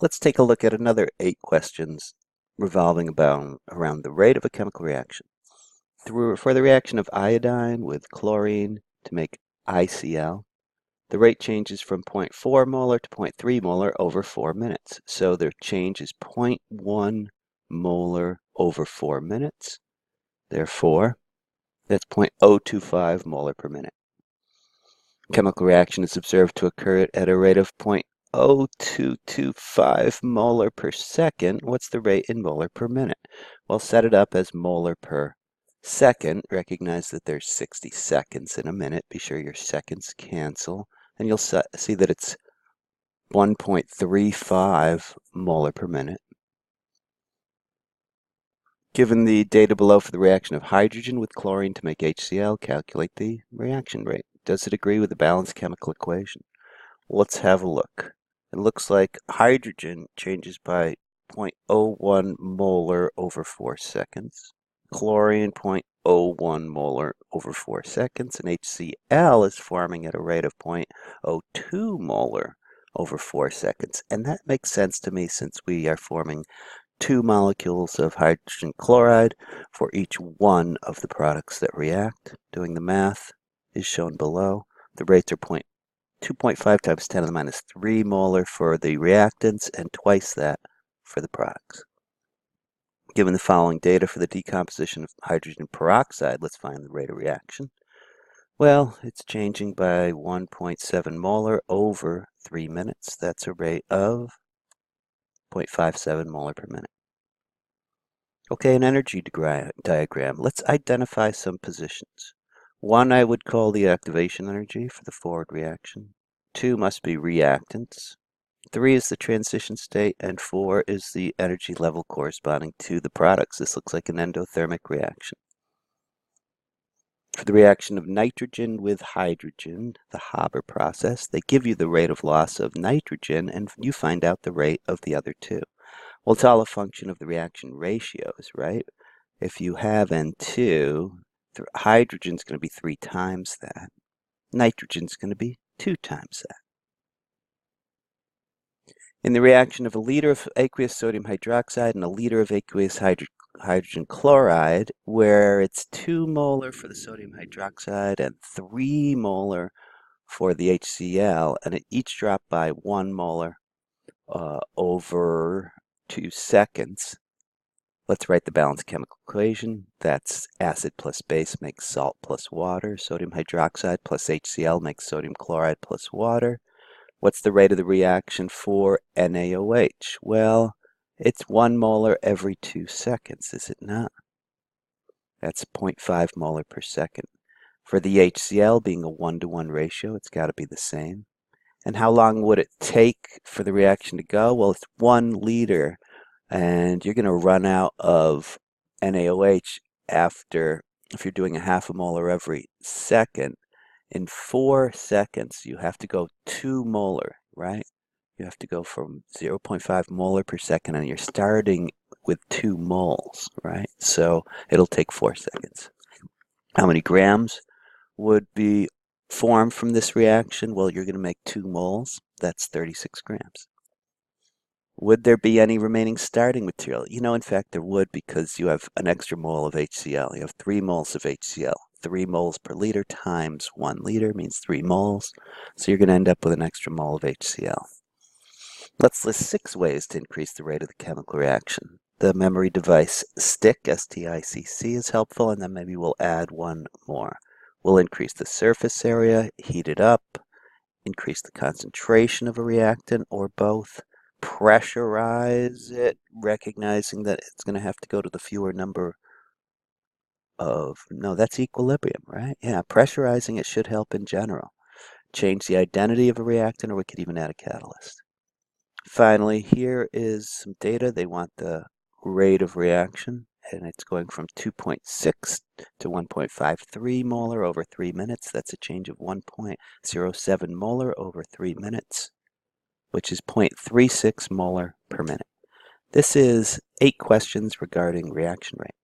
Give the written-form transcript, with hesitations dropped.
Let's take a look at another 8 questions revolving around the rate of a chemical reaction. For the reaction of iodine with chlorine to make ICl, the rate changes from 0.4 molar to 0.3 molar over 4 minutes. So their change is 0.1 molar over 4 minutes. Therefore, that's 0.025 molar per minute. Chemical reaction is observed to occur at a rate of 0.0225 molar per second. What's the rate in molar per minute? Well, set it up as molar per second. Recognize that there's 60 seconds in a minute. Be sure your seconds cancel. And you'll see that it's 1.35 molar per minute. Given the data below for the reaction of hydrogen with chlorine to make HCl, calculate the reaction rate. Does it agree with the balanced chemical equation? Let's have a look. It looks like hydrogen changes by 0.01 molar over 4 seconds. Chlorine 0.01 molar over 4 seconds. And HCl is forming at a rate of 0.02 molar over 4 seconds. And that makes sense to me since we are forming 2 molecules of hydrogen chloride for each one of the products that react. Doing the math is shown below. The rates are 2.5 times 10 to the minus 3 molar for the reactants and twice that for the products. Given the following data for the decomposition of hydrogen peroxide, let's find the rate of reaction. Well, it's changing by 1.7 molar over 3 minutes. That's a rate of 0.57 molar per minute. Okay, an energy diagram. Let's identify some positions. 1 I would call the activation energy for the forward reaction. 2 must be reactants. 3 is the transition state, and 4 is the energy level corresponding to the products. This looks like an endothermic reaction. For the reaction of nitrogen with hydrogen, the Haber process, they give you the rate of loss of nitrogen, and you find out the rate of the other two. Well, it's all a function of the reaction ratios, right? If you have N2, hydrogen's going to be 3 times that. Nitrogen's going to be 2 times that. In the reaction of a liter of aqueous sodium hydroxide and a liter of aqueous hydrogen chloride, where it's 2 molar for the sodium hydroxide and 3 molar for the HCl, and it each drop by 1 molar over 2 seconds. Let's write the balanced chemical equation. That's acid plus base makes salt plus water. Sodium hydroxide plus HCl makes sodium chloride plus water. What's the rate of the reaction for NaOH? Well, it's 1 molar every 2 seconds, is it not? That's 0.5 molar per second. For the HCl being a 1-to-1 ratio, it's got to be the same. And how long would it take for the reaction to go? Well, it's 1 liter. And you're going to run out of NaOH after, if you're doing a 1/2 molar every second, in 4 seconds, you have to go 2 molar, right? You have to go from 0.5 molar per second, and you're starting with 2 moles, right? So it'll take 4 seconds. How many grams would be formed from this reaction? Well, you're going to make 2 moles. That's 36 grams. Would there be any remaining starting material? In fact, there would, because you have an extra mole of HCl. You have 3 moles of HCl. 3 moles per liter times 1 liter means 3 moles. So you're going to end up with an extra mole of HCl. Let's list 6 ways to increase the rate of the chemical reaction. The memory device STICK, S-T-I-C-C, is helpful, and then maybe we'll add one more. We'll increase the surface area, heat it up, increase the concentration of a reactant, or both. Pressurize it, recognizing that it's going to have to go to the fewer number of, no, that's equilibrium, right? Yeah, pressurizing it should help in general. Change the identity of a reactant, or we could even add a catalyst. Finally, here is some data. They want the rate of reaction, and it's going from 2.6 to 1.53 molar over 3 minutes. That's a change of 1.07 molar over 3 minutes, which is 0.36 molar per minute. This is 8 questions regarding reaction rate.